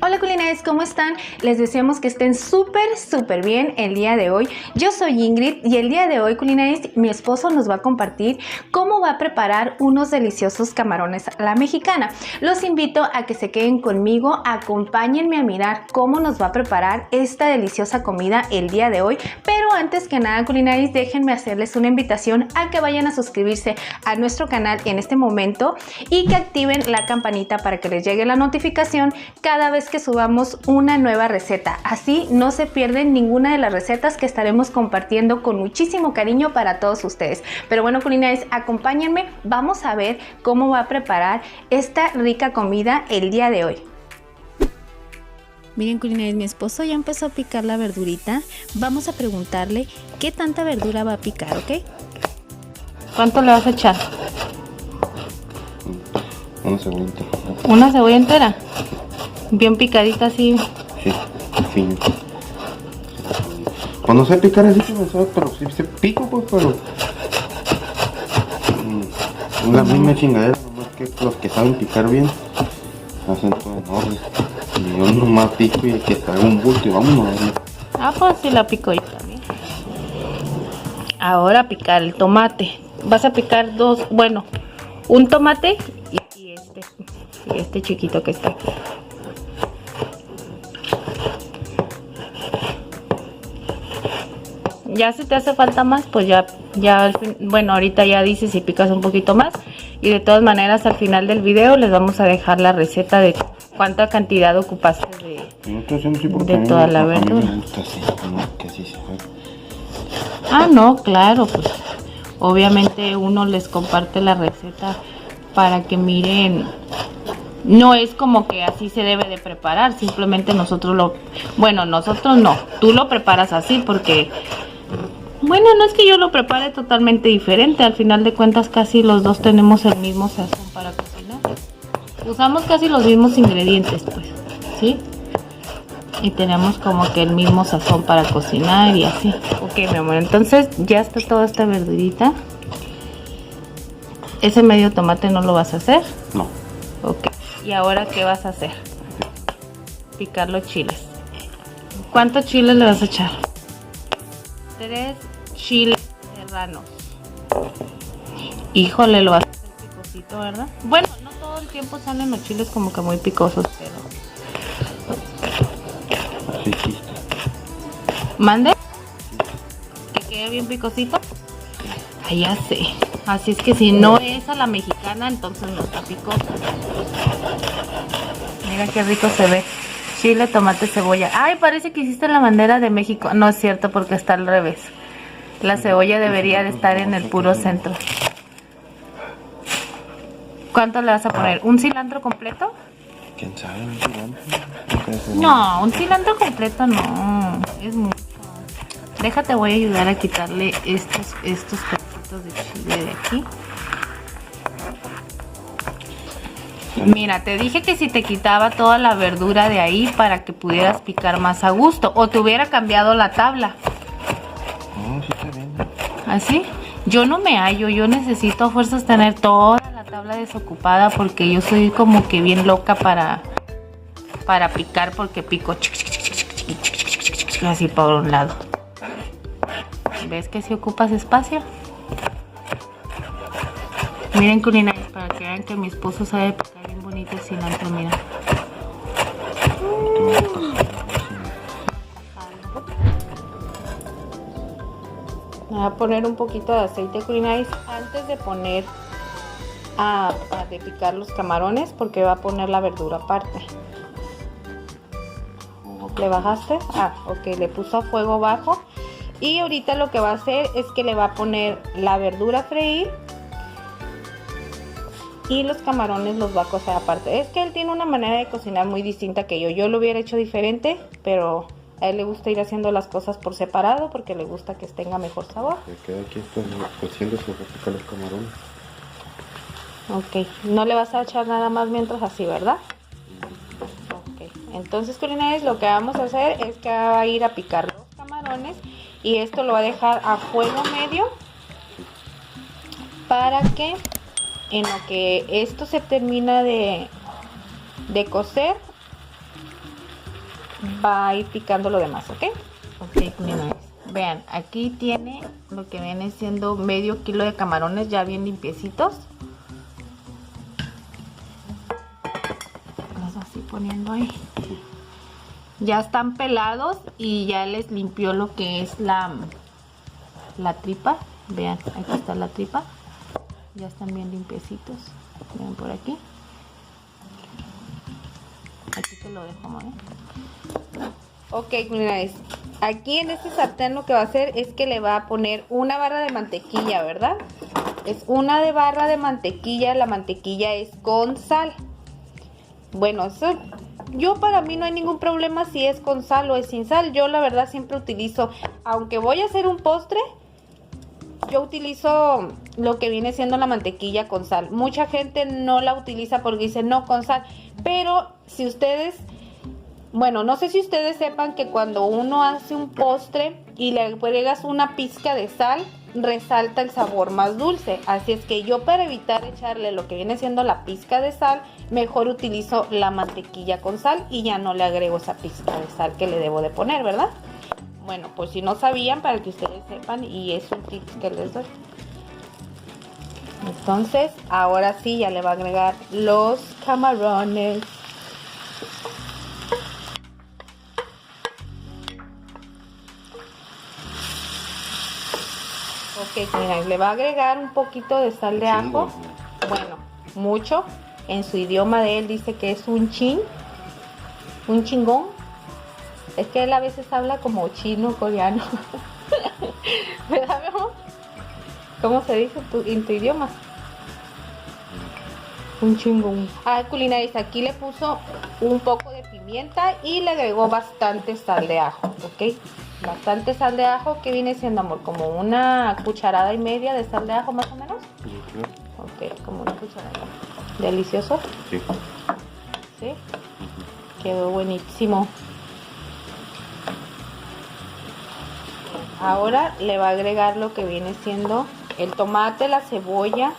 Hola culinarios, ¿cómo están? Les deseamos que estén súper bien el día de hoy. Yo soy Ingrid y el día de hoy, culinarios, mi esposo nos va a compartir cómo va a preparar unos deliciosos camarones a la mexicana. Los invito a que se queden conmigo, acompáñenme a mirar cómo nos va a preparar esta deliciosa comida el día de hoy. Pero antes que nada, culinarios, déjenme hacerles una invitación a que vayan a suscribirse a nuestro canal en este momento y que activen la campanita para que les llegue la notificación cada vez que subamos una nueva receta. Así no se pierden ninguna de las recetas que estaremos compartiendo con muchísimo cariño para todos ustedes. Pero bueno, culinarios, acompáñenme, vamos a ver cómo va a preparar esta rica comida el día de hoy. Miren, culinarios, mi esposo ya empezó a picar la verdurita. Vamos a preguntarle qué tanta verdura va a picar, ¿ok? ¿Cuánto le vas a echar? Una cebolla entera. ¿Una cebolla entera? Bien picadita así. Sí, fino. Pues no sé picar así como sabe, pero sí se pico pues, pero la misma chingadera, nomás que los que saben picar bien hacen todo en orden. Y yo nomás pico y que traiga un bulto y vámonos a verlo. Ah, pues sí la pico yo también. Ahora a picar el tomate. Vas a picar dos, bueno, un tomate y este chiquito que está aquí. Ya si te hace falta más, pues ya al fin, bueno, ahorita ya dices si picas un poquito más. Y de todas maneras al final del video les vamos a dejar la receta de cuánta cantidad ocupaste de toda la verdura. Me gusta así, no, que así se ve. Ah, no, claro, pues obviamente uno les comparte la receta para que miren. No es como que así se debe de preparar, simplemente nosotros nosotros no, tú lo preparas así porque, bueno, no es que yo lo prepare totalmente diferente, al final de cuentas casi los dos tenemos el mismo sazón para cocinar. Usamos casi los mismos ingredientes, pues, ¿sí? Y tenemos como que el mismo sazón para cocinar y así. Ok, mi amor, entonces ya está toda esta verdurita. ¿Ese medio tomate no lo vas a hacer? No. Ok. ¿Y ahora qué vas a hacer? Picar los chiles. ¿Cuántos chiles le vas a echar? 3 chiles serranos. Híjole, lo vas a hacer picosito, ¿verdad? Bueno, no todo el tiempo salen los chiles como que muy picosos, pero... Así existe. ¿Mande? ¿Que quede bien picosito? Ay, ya sé. Así es que si no es a la mexicana, entonces no está picoso. Mira qué rico se ve. Chile, tomate, cebolla. Ay, parece que hiciste la bandera de México. No es cierto porque está al revés. La cebolla debería de estar en el puro centro. ¿Cuánto le vas a poner? ¿Un cilantro completo? ¿Quién sabe? No, un cilantro completo no. Es mucho. Déjate, voy a ayudar a quitarle estos pedacitos de chile de aquí. Mira, te dije que si te quitaba toda la verdura de ahí para que pudieras picar más a gusto. O te hubiera cambiado la tabla. No, sí está bien. ¿Así? Yo no me hallo, yo necesito a fuerzas tener toda la tabla desocupada porque yo soy como que bien loca para picar porque pico así por un lado. ¿Ves que si ocupas espacio? Miren, culinarios, para que vean que mi esposo sabe picar bien bonito el cilantro, mira. Voy a poner un poquito de aceite, culinarios, antes de poner de picar los camarones, porque va a poner la verdura aparte. ¿Le bajaste? Ah, ok, le puso a fuego bajo. Y ahorita lo que va a hacer es que le va a poner la verdura a freír y los camarones los va a cocer aparte. Es que él tiene una manera de cocinar muy distinta que yo. Yo lo hubiera hecho diferente, pero a él le gusta ir haciendo las cosas por separado porque le gusta que tenga mejor sabor. Se queda aquí cociendo, se va a picar los camarones. Ok, no le vas a echar nada más mientras así, ¿verdad? Ok, entonces, culinarios, lo que vamos a hacer es que va a ir a picar los camarones y esto lo va a dejar a fuego medio para que en lo que esto se termina de cocer, va a ir picando lo demás, ¿ok? Ok, mira, vean, aquí tiene lo que viene siendo medio kilo de camarones ya bien limpiecitos. Los así poniendo ahí. Ya están pelados y ya les limpió lo que es la tripa. Vean, aquí está la tripa. Ya están bien limpiecitos. Vean por aquí. Aquí te lo dejo, ¿no? Ok, culinarios. Aquí en este sartén lo que va a hacer es que le va a poner una barra de mantequilla, ¿verdad? Es una de barra de mantequilla. La mantequilla es con sal. Bueno, eso yo para mí no hay ningún problema si es con sal o es sin sal. Yo la verdad siempre utilizo, aunque voy a hacer un postre, yo utilizo lo que viene siendo la mantequilla con sal. Mucha gente no la utiliza porque dice no con sal. Pero si ustedes, bueno, no sé si ustedes sepan que cuando uno hace un postre y le agregas una pizca de sal, resalta el sabor más dulce. Así es que yo, para evitar echarle lo que viene siendo la pizca de sal, mejor utilizo la mantequilla con sal y ya no le agrego esa pizca de sal que le debo de poner, ¿verdad? Bueno, pues si no sabían, para que ustedes sepan, y es un tip que les doy. Entonces, ahora sí ya le va a agregar los camarones. Ok, mira, le va a agregar un poquito de sal de ajo. Bueno, mucho. En su idioma de él dice que es un chingón. Es que él a veces habla como chino, coreano. ¿Verdad, mi amor? ¿Cómo se dice en tu idioma? Un chingón. Culinarios, aquí le puso un poco de pimienta y le agregó bastante sal de ajo, ¿ok? Bastante sal de ajo, que viene siendo, amor, como una cucharada y media de sal de ajo más o menos. Ok, como una cucharada. ¿Delicioso? Sí. ¿Sí? Quedó buenísimo. Ahora le va a agregar lo que viene siendo el tomate, la cebolla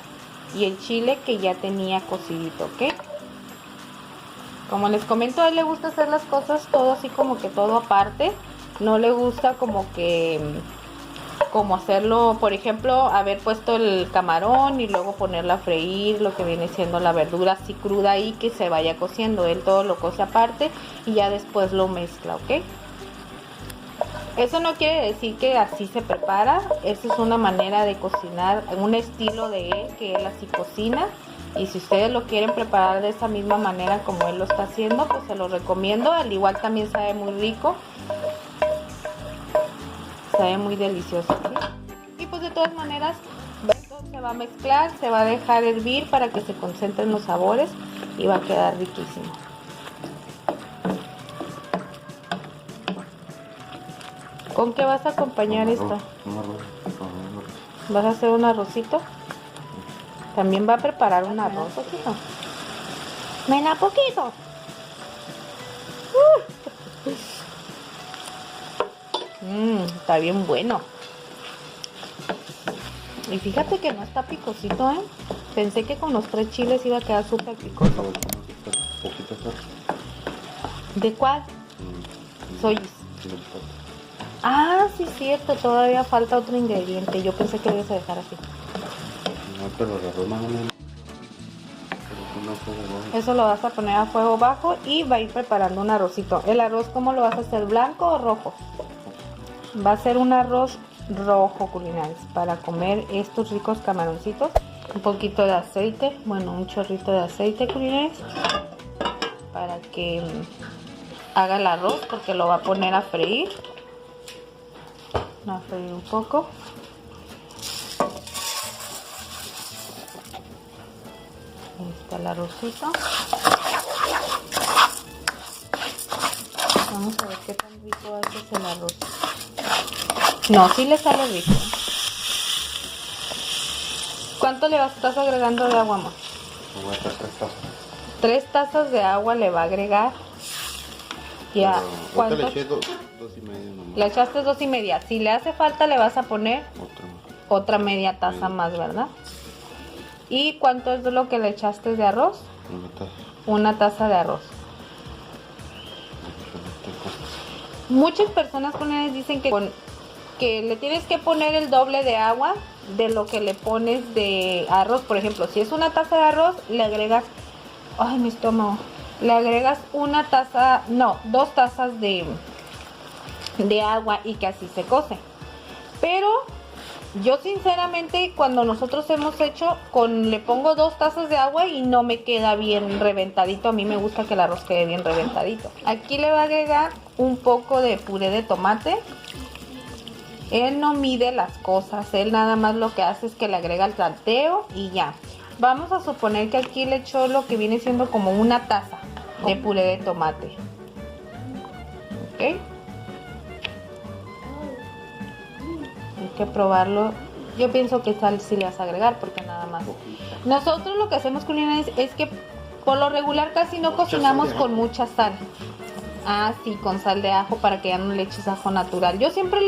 y el chile que ya tenía cocidito, ¿ok? Como les comento, a él le gusta hacer las cosas todo así como que todo aparte. No le gusta como hacerlo, por ejemplo, haber puesto el camarón y luego ponerla a freír, lo que viene siendo la verdura así cruda ahí que se vaya cociendo. Él todo lo cose aparte y ya después lo mezcla, ¿ok? Eso no quiere decir que así se prepara. Esa es una manera de cocinar, un estilo de él, que él así cocina. Y si ustedes lo quieren preparar de esa misma manera como él lo está haciendo, pues se lo recomiendo. Al igual también sabe muy rico. Sabe muy delicioso, ¿sí? Y pues de todas maneras, esto se va a mezclar, se va a dejar hervir para que se concentren los sabores y va a quedar riquísimo. ¿Con qué vas a acompañar esto? ¿Vas a hacer un arrocito? También va a preparar un arroz, poquito. Mena, poquito. Está bien bueno. Y fíjate que no está picosito, ¿eh? Pensé que con los 3 chiles iba a quedar súper picoso. ¿De cuál? Soy. Ah, sí, cierto. Todavía falta otro ingrediente. Yo pensé que lo ibas a dejar así. No, pero la roma no. Eso lo vas a poner a fuego bajo y va a ir preparando un arrocito. ¿El arroz cómo lo vas a hacer? ¿Blanco o rojo? Va a ser un arroz rojo, culinarios, para comer estos ricos camaroncitos. Un poquito de aceite, bueno, un chorrito de aceite, culinarios, para que haga el arroz, porque lo va a poner a freír. A freír un poco. Ahí está el arrocito. Vamos a ver qué tan rico haces el arroz. No, sí le sale rico. ¿Cuánto le estás agregando de agua, amor? 3 tazas de agua le va a agregar. Ya. ¿Cuánto? Le eché 2 y media nomás. Le echaste 2 y media. Si le hace falta le vas a poner otra media taza más, ¿verdad? ¿Y cuánto es lo que le echaste de arroz? 1 taza. 1 taza de arroz. Muchas personas dicen que le tienes que poner el doble de agua de lo que le pones de arroz. Por ejemplo, si es una taza de arroz, le agregas, ay, mi estómago, le agregas una taza, no, 2 tazas de agua y que así se cose. Pero yo sinceramente cuando nosotros hemos hecho, le pongo 2 tazas de agua y no me queda bien reventadito. A mí me gusta que el arroz quede bien reventadito. Aquí le va a agregar un poco de puré de tomate. Él no mide las cosas, él nada más lo que hace es que le agrega el tanteo y ya. Vamos a suponer que aquí le echó lo que viene siendo como una taza de puré de tomate. ¿Ok? Hay que probarlo. Yo pienso que sal sí le vas a agregar porque nada más. Nosotros lo que hacemos culinarias es que por lo regular casi no cocinamos con mucha sal. Ah, sí, con sal de ajo para que ya no le eches ajo natural. Yo siempre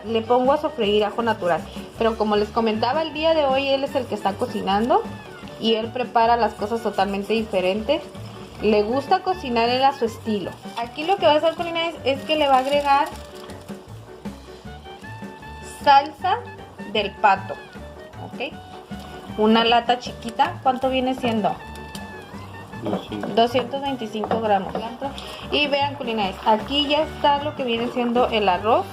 le pongo a sofreír ajo natural. Pero como les comentaba, el día de hoy él es el que está cocinando. Y él prepara las cosas totalmente diferentes. Le gusta cocinar él a su estilo. Aquí lo que va a hacer culinarias es que le va a agregar salsa del pato. ¿Ok? Una lata chiquita. ¿Cuánto viene siendo? 225 gramos. Y vean culinarias, aquí ya está lo que viene siendo el arroz.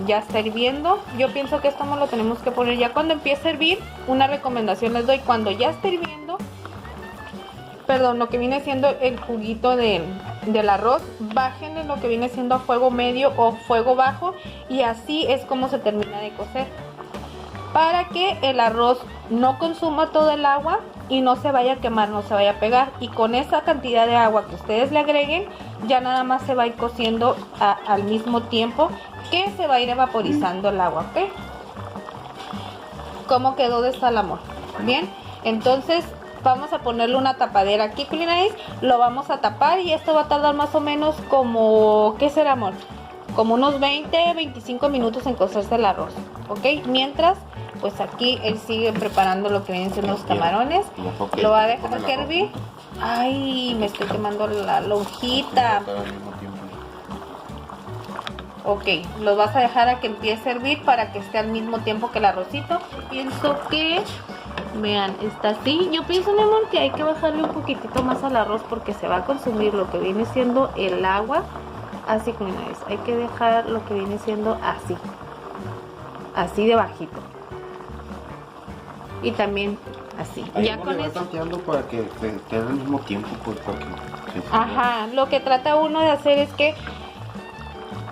Ya está hirviendo. Yo pienso que esto no lo tenemos que poner ya cuando empiece a hervir. Una recomendación les doy: cuando ya esté hirviendo, perdón, lo que viene siendo el juguito del arroz, bájenle lo que viene siendo a fuego medio o fuego bajo. Y así es como se termina de cocer, para que el arroz no consuma todo el agua y no se vaya a quemar, no se vaya a pegar. Y con esa cantidad de agua que ustedes le agreguen, ya nada más se va a ir cociendo al mismo tiempo que se va a ir evaporizando el agua. ¿Ok? ¿Cómo quedó de sal, amor? Bien, entonces vamos a ponerle una tapadera aquí, culinarias. Lo vamos a tapar y esto va a tardar más o menos como, ¿qué será, amor? Como unos 20-25 minutos en cocerse el arroz. ¿Ok? Mientras, pues aquí él sigue preparando lo que vienen siendo los camarones. Lo va a dejar que hervir. Ay, me estoy quemando la lonjita. Ok, los vas a dejar a que empiece a hervir para que esté al mismo tiempo que el arrocito. Pienso que, vean, está así. Yo pienso, mi amor, que hay que bajarle un poquitito más al arroz porque se va a consumir lo que viene siendo el agua. Así, culinarias, hay que dejar lo que viene siendo así. Así de bajito. Y también así. Ahí ya no con le va eso. tanteando para que esté al mismo tiempo, pues, para que Ajá, lo que trata uno de hacer es que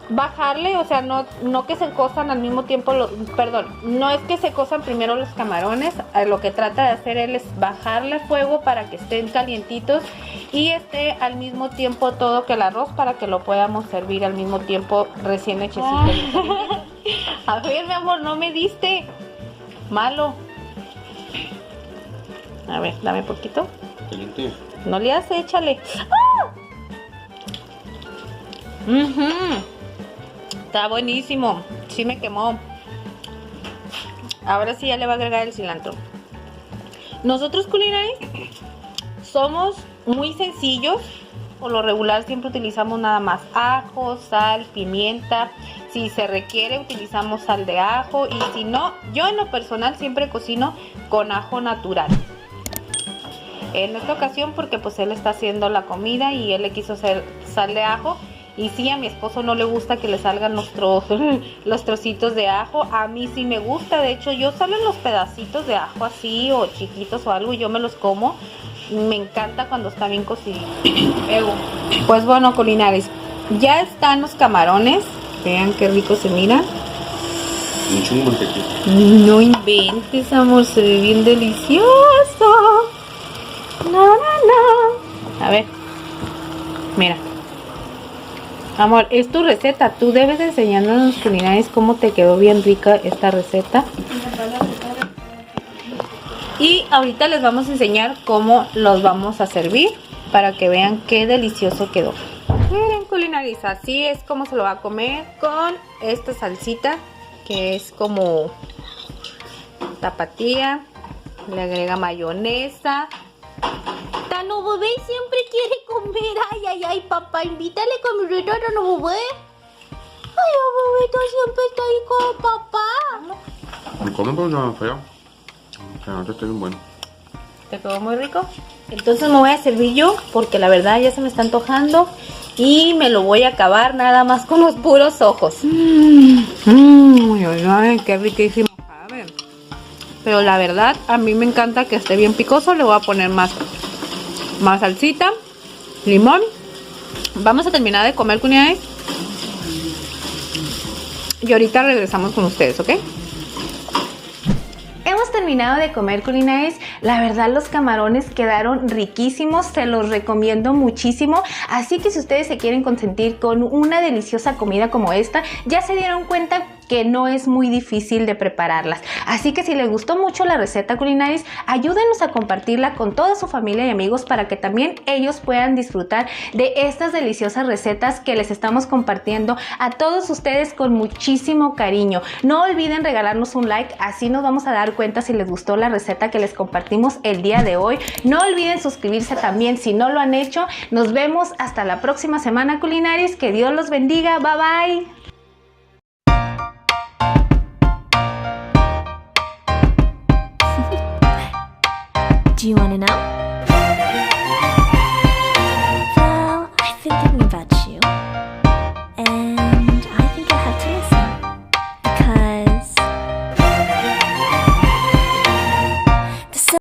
bajarle, o sea, no que se cosan al mismo tiempo, perdón, no es que se cosan primero los camarones. Lo que trata de hacer él es bajarle fuego para que estén calientitos y esté al mismo tiempo todo que el arroz, para que lo podamos servir al mismo tiempo recién hechecito. A ver, mi amor, no me diste. Malo. A ver, dame poquito. caliente. No le hace, échale. ¡Ah! Está buenísimo. Sí me quemó. Ahora sí ya le va a agregar el cilantro. Nosotros culinarias somos muy sencillos. Por lo regular siempre utilizamos nada más ajo, sal, pimienta. Si se requiere utilizamos sal de ajo. Y si no, yo en lo personal siempre cocino con ajo natural. En esta ocasión porque pues él está haciendo la comida y él le quiso hacer sal de ajo. Y sí, a mi esposo no le gusta que le salgan los trocitos de ajo. A mí sí me gusta. De hecho, yo salen los pedacitos de ajo así o chiquitos o algo y yo me los como. Me encanta cuando está bien cocidito. Pues bueno, culinares, ya están los camarones. Vean qué rico se mira. Mucho mantequilla. No inventes, amor, se ve bien delicioso. No. A ver, mira. Amor, es tu receta. Tú debes de enseñarnos a los culinarios cómo te quedó bien rica esta receta. Y ahorita les vamos a enseñar cómo los vamos a servir para que vean qué delicioso quedó. Miren, culinarios, así es como se lo va a comer con esta salsita que es como tapatía. Le agrega mayonesa. Tano bebé siempre quiere comer. Ay, papá, invítale comidita a Tano bebé. bebito siempre está ahí con papá. Me comen pero no feo. O sea, no está bien bueno. ¿Te quedó muy rico? Entonces me voy a servir yo porque la verdad ya se me está antojando y me lo voy a acabar nada más con los puros ojos. Ay, qué riquísimo sabe. Pero la verdad a mí me encanta que esté bien picoso. Le voy a poner más salsita, limón. Vamos a terminar de comer, cuñades. Y ahorita regresamos con ustedes, ¿ok? Hemos terminado de comer, culinarios. La verdad los camarones quedaron riquísimos, se los recomiendo muchísimo. Así que si ustedes se quieren consentir con una deliciosa comida como esta, ya se dieron cuenta que no es muy difícil de prepararlas. Así que si les gustó mucho la receta, culinarios, ayúdenos a compartirla con toda su familia y amigos para que también ellos puedan disfrutar de estas deliciosas recetas que les estamos compartiendo a todos ustedes con muchísimo cariño. No olviden regalarnos un like, así nos vamos a dar cuenta si les gustó la receta que les compartimos el día de hoy. No olviden suscribirse también si no lo han hecho. Nos vemos hasta la próxima semana, culinarios. Que Dios los bendiga. Bye bye. Do you want to know?